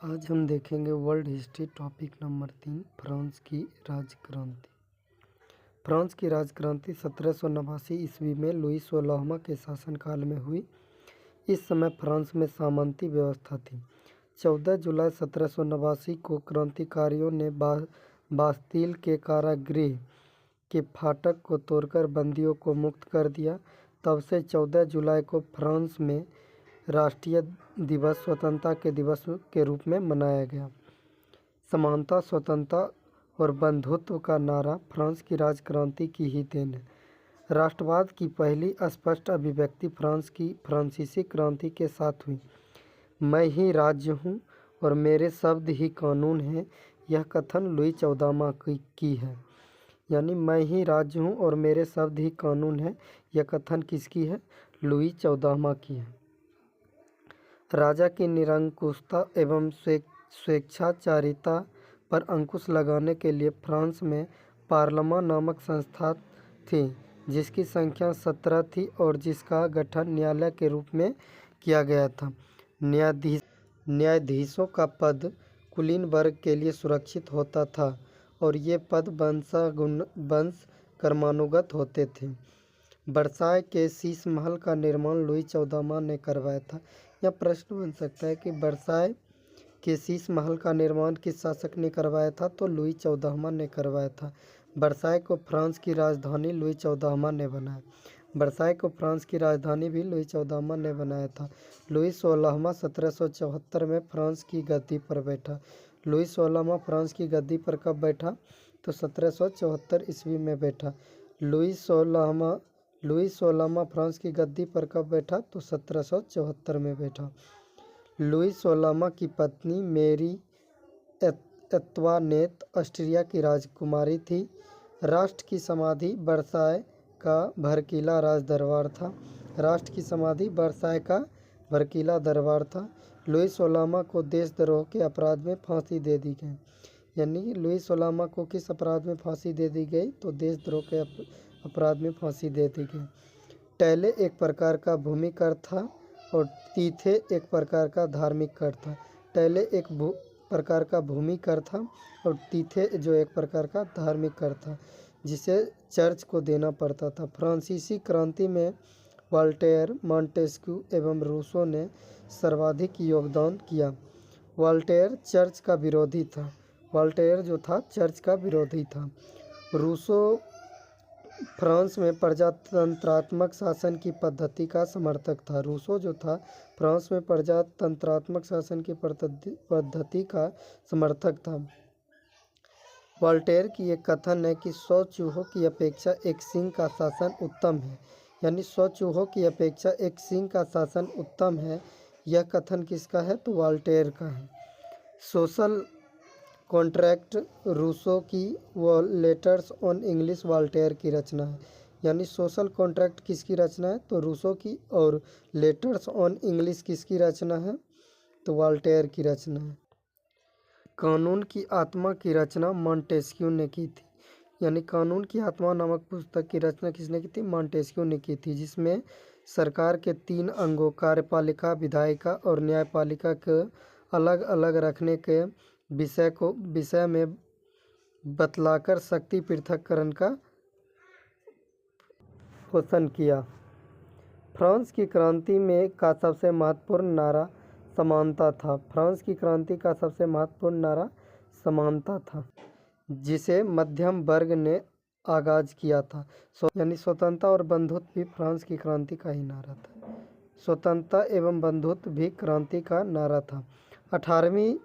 आज हम देखेंगे world history topic number 3 France की राजक्रांति। फ्रांस की राजक्रांति 1789 ईस्वी में लुई 16वां के शासनकाल में हुई। इस समय फ्रांस में सामंती व्यवस्था थी। 14 जुलाई 1789 को क्रांतिकारियों ने बास्तिल के कारागृह के फाटक को तोड़कर बंदियों को मुक्त कर दिया। तब से 14 जुलाई को फ्रांस में राष्ट्रीय दिवस स्वतंत्रता के दिवस के रूप में मनाया गया। समानता, स्वतंत्रता और बंधुत्व का नारा फ्रांस की राजक्रांति की ही देन है। राष्ट्रवाद की पहली स्पष्ट अभिव्यक्ति फ्रांस की फ्रांसीसी क्रांति के साथ हुई। मैं ही राज्य हूँ और मेरे शब्द ही कानून हैं, यह कथन लुई 14वां की है। यानी मैं ही राज्य हूँ और मेरे शब्द ही कानून है, यह कथन किसकी है? लुई 14वां की है। राजा की निरंकुशता एवं स्वेच्छाचारिता पर अंकुश लगाने के लिए फ्रांस में पार्लियामेंट नामक संस्था थी, जिसकी संख्या 17 थी और जिसका गठन न्यायालय के रूप में किया गया था। न्यायाधीशों का पद कुलीन वर्ग के लिए सुरक्षित होता था और ये पद वंश कर्मानुगत होते थे। वर्साय के शीश महल का निर्माण लुई 14वां ने करवाया था। यह प्रश्न बन सकता है कि वर्साय के शीश महल का निर्माण किस शासक ने करवाया था? तो लुई 14वां ने करवाया था। वर्साय को फ्रांस की राजधानी लुई 14वां ने बनाया। वर्साय को फ्रांस की राजधानी भी लुई 14वां ने बनाया था। लुई 16वां 1774 में फ्रांस की गद्दी पर बैठा। लुई 16वां फ्रांस की गद्दी पर कब बैठा? तो 1774 ईस्वी में बैठा। लुई 16वां फ्रांस की गद्दी पर कब बैठा? तो 1774 में बैठा। लुई 16वां की पत्नी मेरी एंतोइनेट ऑस्ट्रिया की राजकुमारी थी। राष्ट्र की समाधि वर्साय का भड़कीला राजदरबार था। राष्ट्र की समाधि वर्साय का भड़कीला दरबार था। लुई 16वां को देशद्रोह के अपराध में फांसी दे दी गई। यानी लुई 16वां को किस अपराध में फांसी दे दी गई? तो देशद्रोह के अपराध में फांसी दे दी गई। टैले एक प्रकार का भूमि कर था और तीथे एक प्रकार का धार्मिक कर था। टैले एक प्रकार का भूमि कर था और तीथे जो एक प्रकार का धार्मिक कर था, जिसे चर्च को देना पड़ता था। फ्रांसीसी क्रांति में वोल्टेयर, मॉन्टेस्क्यू एवं रूसो ने सर्वाधिक योगदान किया। वोल्टेयर चर्च का विरोधी था। वोल्टेयर जो था चर्च का विरोधी था। रूसो फ्रांस में प्रजातंत्रात्मक शासन की पद्धति का समर्थक था। रूसो जो था फ्रांस में प्रजातंत्रात्मक शासन की पद्धति का समर्थक था। वोल्टेयर की एक कथन है कि 100 चूहों की अपेक्षा एक सिंह का शासन उत्तम है। यानी 100 चूहों की अपेक्षा एक सिंह का शासन उत्तम है। यह कथन किसका है? तो वोल्टेयर का है। सोशल कॉन्ट्रैक्ट रूसो की व लेटर्स ऑन इंग्लिश वोल्टेयर की रचना है। यानी सोशल कॉन्ट्रैक्ट किसकी रचना है? तो रूसो की। और लेटर्स ऑन इंग्लिश किसकी रचना है? तो वोल्टेयर की रचना है। कानून की आत्मा की रचना मॉन्टेस्क्यू ने की थी। यानी कानून की आत्मा नामक पुस्तक की रचना किसने की थी? मॉन्टेस्क्यू ने की थी, जिसमें सरकार के 3 अंगों कार्यपालिका, विधायिका और न्यायपालिका के अलग अलग रखने के विषय में बतलाकर शक्ति पृथक्करण का पोषण किया। फ्रांस की क्रांति में का सबसे महत्वपूर्ण नारा समानता था। फ्रांस की क्रांति का सबसे महत्वपूर्ण नारा समानता था, जिसे मध्यम वर्ग ने आगाज किया था। यानी स्वतंत्रता और बंधुत्व भी फ्रांस की क्रांति का ही नारा था। स्वतंत्रता एवं बंधुत्व भी क्रांति का नारा था। 18वीं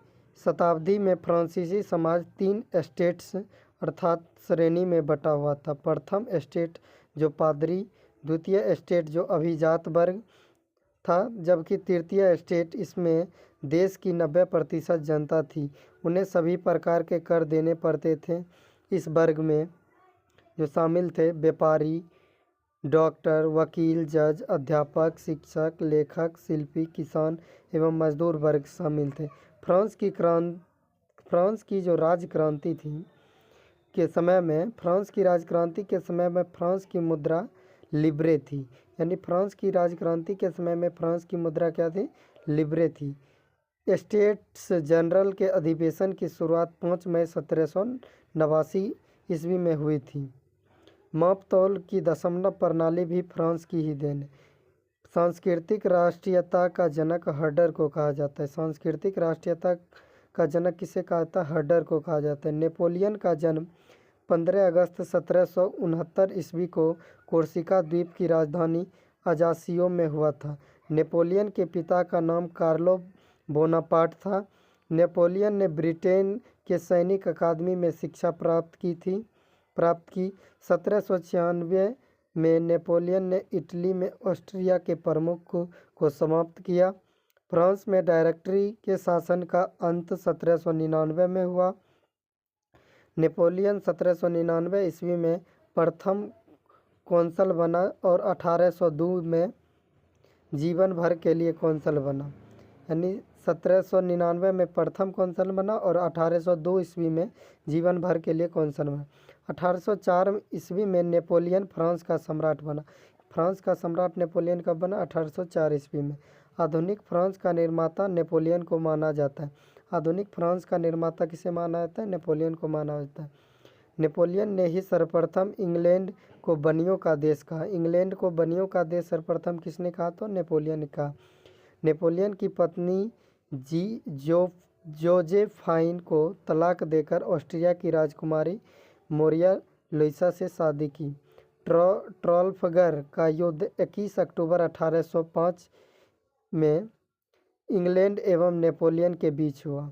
शताब्दी में फ्रांसीसी समाज 3 एस्टेट्स अर्थात श्रेणी में बटा हुआ था। प्रथम एस्टेट जो पादरी, द्वितीय एस्टेट जो अभिजात वर्ग था, जबकि तृतीय एस्टेट इसमें देश की 90% जनता थी। उन्हें सभी प्रकार के कर देने पड़ते थे। इस वर्ग में जो शामिल थे व्यापारी, डॉक्टर, वकील, जज, अध्यापक, शिक्षक, लेखक, शिल्पी, किसान एवं मजदूर वर्ग शामिल थे। फ्रांस की जो राजक्रांति थी के समय में फ्रांस की राजक्रांति के समय में फ्रांस की मुद्रा लिब्रे थी। यानी फ्रांस की राजक्रांति के समय में फ्रांस की मुद्रा क्या थी? लिब्रे थी। स्टेट्स जनरल के अधिवेशन की शुरुआत 5 मई 1789 ईस्वी में हुई थी। माप-तौल की दशमलव प्रणाली भी फ्रांस की ही देन है। सांस्कृतिक राष्ट्रीयता का जनक हर्डर को कहा जाता है। सांस्कृतिक राष्ट्रीयता का जनक किसे कहा जाता है? हर्डर को कहा जाता है। नेपोलियन का जन्म 15 अगस्त 1769 ईस्वी को कोर्सिका द्वीप की राजधानी अजासियो में हुआ था। नेपोलियन के पिता का नाम कार्लो बोनापार्ट था। नेपोलियन ने ब्रिटेन के सैनिक अकादमी में शिक्षा प्राप्त की। 1796 में नेपोलियन ने इटली में ऑस्ट्रिया के प्रमुख को समाप्त किया। फ्रांस में डायरेक्टरी के शासन का अंत 1799 में हुआ। नेपोलियन 1799 ईस्वी में प्रथम कौंसल बना और 1802 में जीवन भर के लिए कौंसल बना। यानी 1799 में प्रथम कौंसल बना और 1802 ईस्वी में जीवन भर के लिए कौंसल बना। 1804 ईस्वी में नेपोलियन फ्रांस का सम्राट बना। फ्रांस का सम्राट नेपोलियन कब बना? 1804 ईस्वी में। आधुनिक फ्रांस का निर्माता नेपोलियन को माना जाता है। आधुनिक फ्रांस का निर्माता किसे माना जाता है? नेपोलियन को माना जाता है। नेपोलियन ने ही सर्वप्रथम इंग्लैंड को बनियों का देश कहा। इंग्लैंड को बनियों का देश सर्वप्रथम किसने कहा? तो नेपोलियन ने कहा। नेपोलियन की पत्नी जोजेफाइन को तलाक देकर ऑस्ट्रिया की राजकुमारी मोरिया लुइसा से शादी की। ट्राफलगर का युद्ध 21 अक्टूबर 1805 में इंग्लैंड एवं नेपोलियन के बीच हुआ।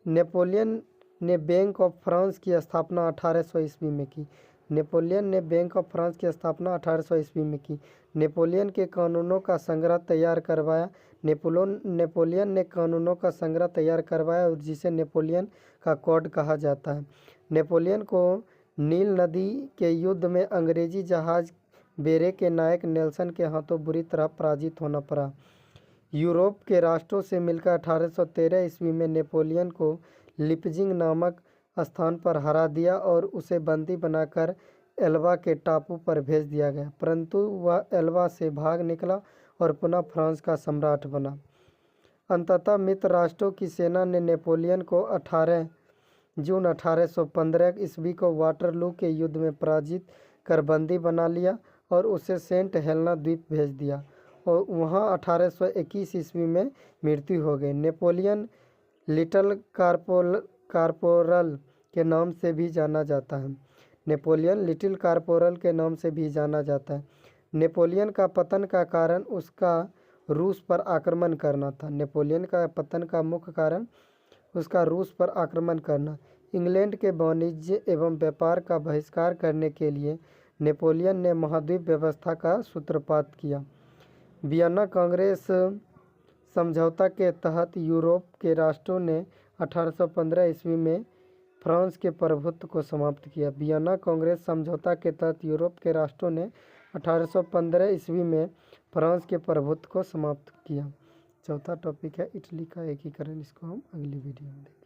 नेपोलियन ने बैंक ऑफ फ्रांस की स्थापना 1800 ईस्वी में की। नेपोलियन ने बैंक ऑफ फ्रांस की स्थापना 1800 ईस्वी में की। नेपोलियन के कानूनों का संग्रह तैयार करवाया। नेपोलियन ने कानूनों का संग्रह तैयार करवाया और जिसे नेपोलियन का कोड कहा जाता है। नेपोलियन को नील नदी के युद्ध में अंग्रेजी जहाज बेरे के नायक नेल्सन के हाथों बुरी तरह पराजित होना पड़ा। यूरोप के राष्ट्रों से मिलकर 1813 ईस्वी में नेपोलियन को लिपजिंग नामक स्थान पर हरा दिया और उसे बंदी बनाकर एल्बा के टापू पर भेज दिया गया, परंतु वह एल्बा से भाग निकला और पुनः फ्रांस का सम्राट बना। अंततः मित्र राष्ट्रों की सेना ने नेपोलियन को 18 जून 1815 ईस्वी को वाटरलू के युद्ध में पराजित कर बंदी बना लिया और उसे सेंट हेलेना द्वीप भेज दिया और वहां 1821 ईस्वी में मृत्यु हो गई। नेपोलियन लिटिल कॉर्पोरल के नाम से भी जाना जाता है। नेपोलियन लिटिल कॉर्पोरल के नाम से भी जाना जाता है। नेपोलियन का पतन का कारण उसका रूस पर आक्रमण करना था। नेपोलियन का पतन का मुख्य कारण उसका रूस पर आक्रमण करना। इंग्लैंड के वाणिज्य एवं व्यापार का बहिष्कार करने के लिए नेपोलियन ने महाद्वीप व्यवस्था का सूत्रपात किया। वियना कांग्रेस समझौता के तहत यूरोप के राष्ट्रों ने 1815 ईस्वी में फ्रांस के प्रभुत्व को समाप्त किया। वियना कांग्रेस समझौता के तहत यूरोप के राष्ट्रों ने 1815 ईस्वी में फ्रांस के प्रभुत्व को समाप्त किया। चौथा टॉपिक है इटली का एकीकरण। इसको हम अगली वीडियो में देखेंगे।